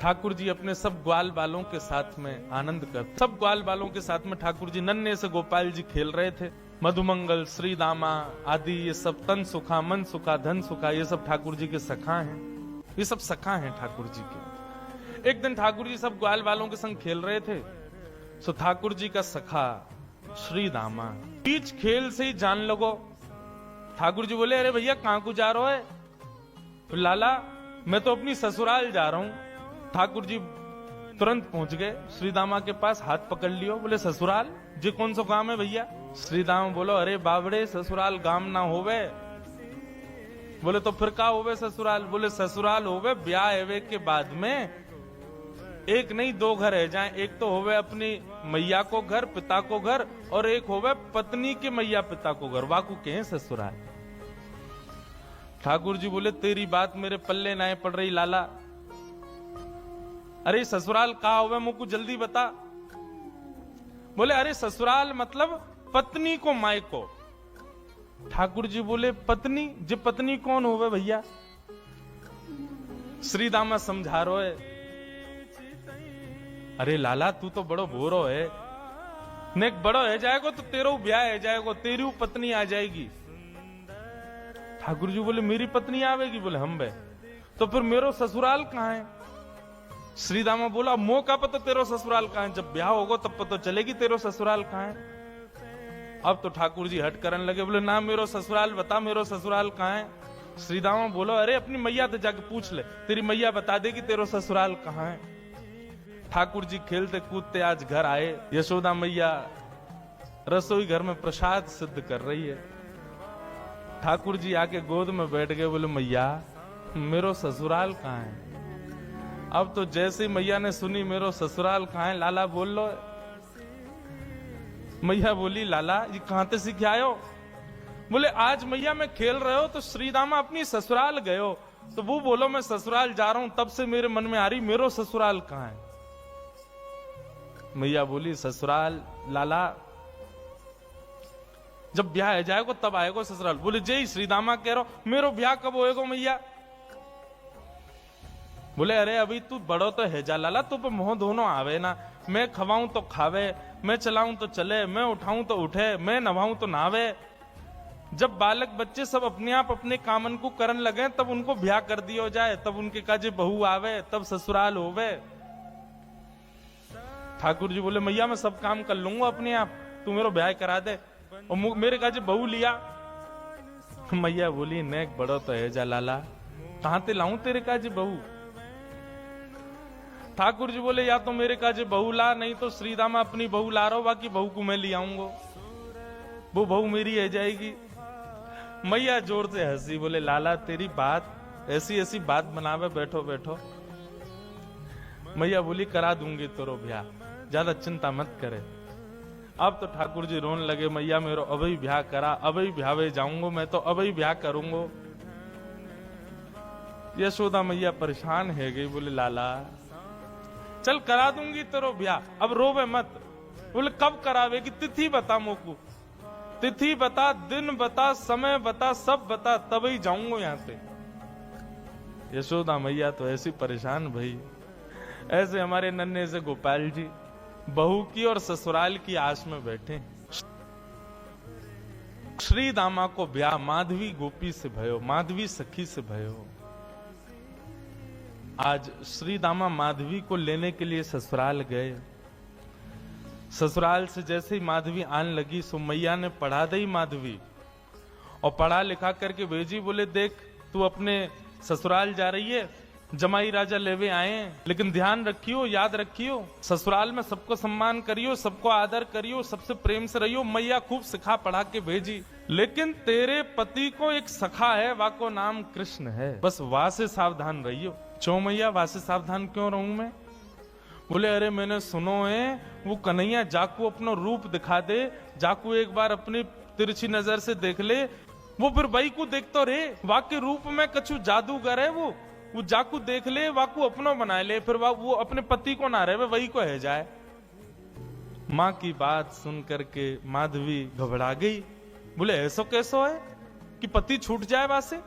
ठाकुर जी अपने सब ग्वाल बालों के साथ में आनंद कर, सब ग्वाल बालों के साथ में ठाकुर जी नन्हे से गोपाल जी खेल रहे थे। मधुमंगल, श्री दामा आदि ये सब तन सुखा, मन सुखा, धन सुखा, ये सब ठाकुर जी के सखा हैं। ये सब सखा हैं ठाकुर जी के। एक दिन ठाकुर जी सब ग्वाल बालों के संग खेल रहे थे, सो ठाकुर जी का सखा श्री दामा बीच खेल से ही जान लगो। ठाकुर जी बोले, अरे भैया कहां को जा रहे हो? लाला मैं तो अपनी ससुराल जा रहा हूं। ठाकुर जी तुरंत पहुंच गए श्री दामा के पास, हाथ पकड़ लियो। बोले ससुराल जी कौन सा काम है भैया? श्री दामा बोलो, अरे बाबड़े ससुराल गाम ना होवे। बोले तो फिर का होवे ससुराल? बोले ससुराल होवे ब्याह एवे के बाद में एक नहीं दो घर है जाए, एक तो होवे अपनी मैया को घर, पिता को घर, और एक होवे पत्नी के मैया पिता को घर, वाकू के हैं ससुराल। ठाकुर जी बोले, तेरी बात मेरे पल्ले ना पड़ रही लाला। अरे ससुराल कहा होवे मुझको जल्दी बता। बोले, अरे ससुराल मतलब पत्नी को माय को। ठाकुर जी बोले, पत्नी जी पत्नी कौन होवे भैया? श्री दामा समझा रो है, अरे लाला तू तो बड़ो भोरो है, नेक बड़ो है जाएगो तो तेरो ब्याह है जाएगो, तेरी पत्नी आ जाएगी। ठाकुर जी बोले, मेरी पत्नी आवेगी? बोले हम बे, तो फिर मेरो ससुराल कहां है? श्री दामा बोला, मो का पता तेरो ससुराल कहां है, जब ब्याह होगा तब पता चलेगी तेरो ससुराल कहां है। अब तो ठाकुर जी हट करने लगे, बोले ना मेरो ससुराल बता, मेरो ससुराल कहां है? श्री दामा बोलो, अरे अपनी मैया से जाके पूछ ले, तेरी मैया बता देगी तेरो ससुराल कहां है। ठाकुर जी खेलते कूदते आज घर आए। यशोदा मैया रसोई घर में प्रसाद सिद्ध कर रही है। ठाकुर जी आके गोद में बैठ गए, बोले मैया मेरो ससुराल कहां है? अब तो जैसे ही मैया ने सुनी मेरो ससुराल कहां है, लाला बोल लो। मैया बोली, लाला ये कहां से सीख आयो? बोले, आज मैया मैं खेल रहे हो तो श्री दामा अपनी ससुराल गए हो, तो वो बोलो मैं ससुराल जा रहा हूं, तब से मेरे मन में आ रही मेरो ससुराल कहां है। मैया बोली, ससुराल लाला जब ब्याह है जाएगा तब आएगा ससुराल। बोले, जय श्री दामा कह रहा मेरो ब्याह कब होएगा मैया? बोले, अरे अभी तू बड़ो तो है जा लाला, तू पे मोह दोनों आवे ना, मैं खवाऊं तो खावे, मैं चलाऊं तो चले, मैं उठाऊं तो उठे, मैं नवाऊं तो नहावे। जब बालक बच्चे सब अपने आप अपने कामन को करन लगे तब उनको ब्याह कर दियो जाए, तब उनके काजे बहू आवे, तब ससुराल होवे। ठाकुर जी बोले, मैया मैं सब काम कर लूंगा अपने आप, तू मेरा ब्याह करा दे, और मेरे काजे बहू लिया। मैया बोली, नेक बड़ो तो है जा लाला, कहां ते लाऊं तेरे काजे बहू? ठाकुर जी बोले, या तो मेरे काजे बहू ला, नहीं तो श्री दामा अपनी बहू ला रहा हो, बाकी बहू को मैं ले आऊंगा, वो बहू मेरी है जाएगी। मैया जोर से हंसी, बोले, लाला तेरी बात ऐसी ऐसी बात बनावे, बैठो बैठो। मैया बोली, करा दूंगी तेरो ब्याह, ज्यादा चिंता मत करे। अब तो ठाकुर जी रोने लगे, मैया मेरो अभी ब्याह करा, अभी ब्याह जाऊंगा, मैं तो अभी ब्याह करूंगा। यशोदा मैया परेशान है गई, बोले, लाला चल करा दूंगी तेरो ब्याह, अब रोवे मत। बोले, कब करावेगी? तिथि बता मोकू, तिथि बता, दिन बता, समय बता, सब बता, तभी जाऊंगा यहां से। यशोदा मैया तो ऐसी परेशान भई। ऐसे हमारे नन्हे से गोपाल जी बहू की और ससुराल की आस में बैठे। श्री दामा को ब्याह माधवी गोपी से भयो, माधवी सखी से भयो। आज श्री दामा माधवी को लेने के लिए ससुराल गए। ससुराल से जैसे ही माधवी आने लगी, सो मैया ने पढ़ा दी माधवी, और पढ़ा लिखा करके भेजी। बोले, देख तू अपने ससुराल जा रही है, जमाई राजा लेवे आए, लेकिन ध्यान रखियो, याद रखियो, ससुराल में सबको सम्मान करियो, सबको आदर करियो, सबसे प्रेम से रहियो। मैया खूब सिखा पढ़ा के भेजी, लेकिन तेरे पति को एक सखा है, वाको नाम कृष्ण है, बस वहां से सावधान रहियो। क्यों मैया, वहां से सावधान क्यों रहूं मैं? बोले, अरे मैंने सुनो है वो कन्हैया जाकू अपना रूप दिखा दे, जाकू एक बार अपनी तिरछी नजर से देख ले, वो फिर वही को देखते रहे, वाके रूप में कछु जादूगर है वो जाकू देख ले, वाकू अपनो बना ले, फिर वो अपने पति को ना रहे, वही को है जाए। माँ की बात सुन करके माधवी घबरा गई। बोले, ऐसो कैसो है कि पति छूट जाए वासे?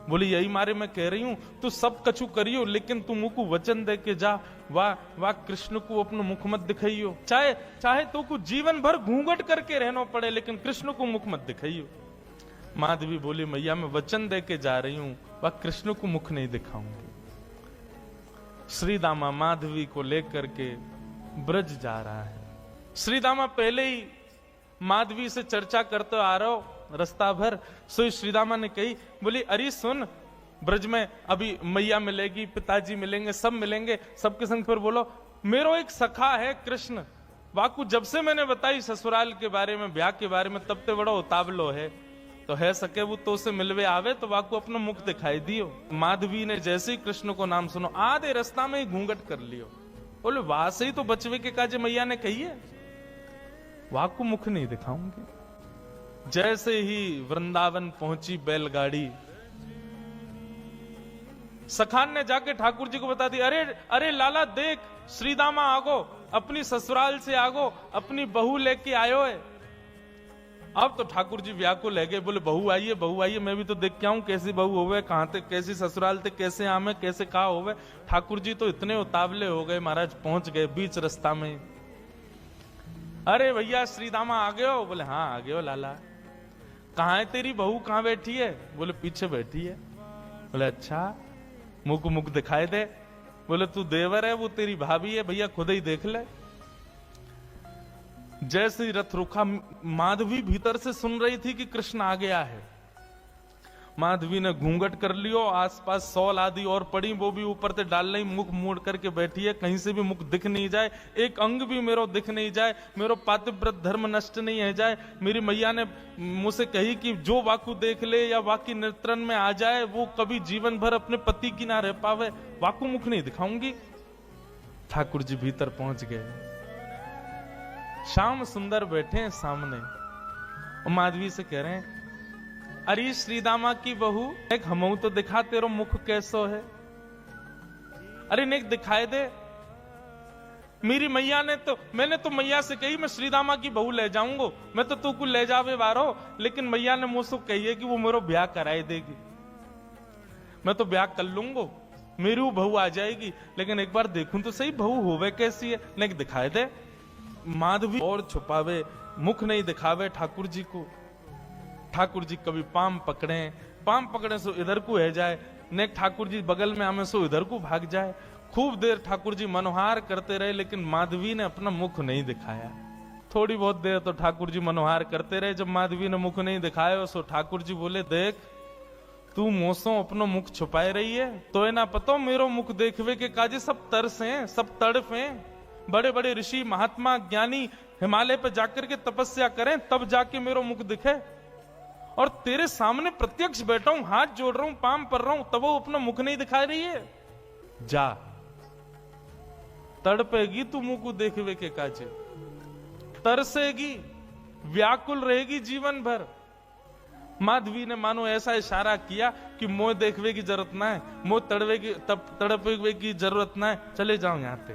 बोली यही मारे मैं कह रही हूं तू सब कछु करियो, लेकिन तू मुझको वचन दे के जा, वाह कृष्ण को अपनो मुख मत दिखाइयो। चाहे तो को जीवन भर घूंघट करके रहना पड़े, लेकिन कृष्ण को मुख मत दिखाइयो। माधवी बोली मैया मैं वचन दे के जा रही हूं, वह कृष्ण को मुख नहीं दिखाऊंगी। श्री दामा माधवी को लेकर के ब्रज जा रहा है। श्री दामा पहले ही माधवी से चर्चा करते आ रहे हो रास्ता भर। सो श्रीदामा ने कही, बोली अरे सुन, ब्रज में अभी मैया मिलेगी, पिताजी मिलेंगे, सब मिलेंगे, सबके संग फिर बोलो मेरो एक सखा है कृष्ण, वाकू जब से मैंने बताई ससुराल के बारे में, ब्याह के बारे में, तब ते बड़ा उतावलो है, तो है सके वो तो उसे मिलवे आवे तो वाकू अपना मुख दिखाई दियो। माधवी ने जैसे ही कृष्ण को नाम सुनो, आधे रास्ता में ही घूंघट कर लियो। बोले वहां से ही तो बचवे के काजे मैया ने कही है, वाकू मुख नहीं दिखाऊंगी। जैसे ही वृंदावन पहुंची बैलगाड़ी, सखान ने जाके ठाकुर जी को बता दी, अरे लाला देख, श्रीदामा आगो, अपनी ससुराल से आगो, अपनी बहू लेके आयो है। अब तो ठाकुर जी व्याकुल है गए, बोले बहू आइए, मैं भी तो देख के आऊं कैसी बहू होवे, कहां थे, कैसी ससुराल थे, कैसे आमे, कैसे कहा होवे। ठाकुर जी तो इतने उतावले हो गए महाराज, पहुंच गए बीच रास्ता में। अरे भैया श्रीदामा आ गए हो? बोले हाँ आ गए हो लाला। कहाँ है तेरी बहू, कहाँ बैठी है? बोले पीछे बैठी है। बोले अच्छा, मुंह को मुख दिखाई दे। बोले तू देवर है, वो तेरी भाभी है, भैया खुद ही देख ले। जैसे ही रथ रुका, माधवी भीतर से सुन रही थी कि कृष्ण आ गया है। माधवी ने घूंघट कर लियो, आसपास सौल आदि और पड़ी, वो भी ऊपर से डाल नहीं, मुख मोड़ करके बैठी है, कहीं से भी मुख दिख नहीं जाए, एक अंग भी मेरो दिख नहीं जाए, मेरो पातिव्रत धर्म नष्ट नहीं है जाए। मेरी मैया ने मुझसे कही कि जो वाकू देख ले या वाकी नेत्रन में आ जाए, वो कभी जीवन भर अपने पति की ना रह पावे, वाकू मुख नहीं दिखाऊंगी। ठाकुर जी भीतर पहुंच गए, श्याम सुंदर बैठे हैं सामने, और माधवी से कह रहे हैं, अरे श्रीदामा की बहू, एक हमऊ तो दिखा, तेरो मुख कैसो है? अरे नेक दिखाए दे। मेरी मैया ने तो, मैंने तो मैया से कही मैं श्रीदामा की बहू ले जाऊंगा, मैं तो तू को ले जावे वारो, लेकिन मैया ने मुझसे कही है कि वो मेरा ब्याह कराए देगी। मैं तो ब्याह कर लूंगा, मेरी वो बहू आ जाएगी, लेकिन एक बार देखूं तो सही बहू होवे कैसी है, नेक दिखाए दे। माधवी और छुपावे, मुख नहीं दिखावे ठाकुर जी को। ठाकुर जी कभी पाम पकड़े सो इधर को है जाए, नेक ठाकुर जी बगल में हमें सो इधर को भाग जाए। खूब देर ठाकुर जी मनोहार करते रहे, लेकिन माधवी ने अपना मुख नहीं दिखाया। थोड़ी बहुत देर तो ठाकुर जी मनोहार करते रहे, जब माधवी ने मुख नहीं दिखाया सो ठाकुर जी बोले, देख तू मोसो अपनो मुख छुपाए रही है, तो है ना पतो मेरो मुख देखवे के काजे सब तरस हैं, सब तड़फ हैं। बड़े बड़े ऋषि महात्मा ज्ञानी हिमालय पे जाकर के तपस्या करें, तब जाके मेरो मुख दिखे, और तेरे सामने प्रत्यक्ष बैठा हूं, हाथ जोड़ रहा हूं, पाम पर रहा हूं, तब वो अपना मुख नहीं दिखा रही है। जा, तड़पेगी तू मुंह को देखवे के काजे, तरसेगी, व्याकुल रहेगी जीवन भर। माधवी ने मानो ऐसा इशारा किया कि मोह देखवे की जरूरत ना है, मोह तड़पवे की जरूरत ना है, चले जाओ यहां से।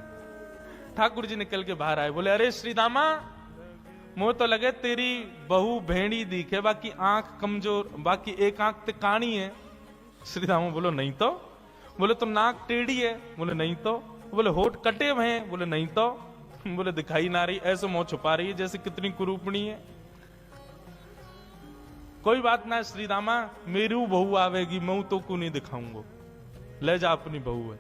ठाकुर जी निकल के बाहर आए, बोले अरे श्रीदामा, मुझे तो लगे तेरी बहू भेड़ी दिखे, बाकी आंख कमजोर, बाकी एक आंख ते काणी है। श्रीदामा बोलो नहीं तो। बोले तो नाक टेढ़ी है? बोले नहीं तो। बोले होठ कटे हुए हैं? बोले नहीं तो। बोले दिखाई ना रही, ऐसे मुंह छुपा रही है जैसे कितनी कुरूपणी है। कोई बात ना श्रीदामा, मेरी बहू आवेगी, मैं तो को नहीं दिखाऊंगा, ले जा अपनी बहू है।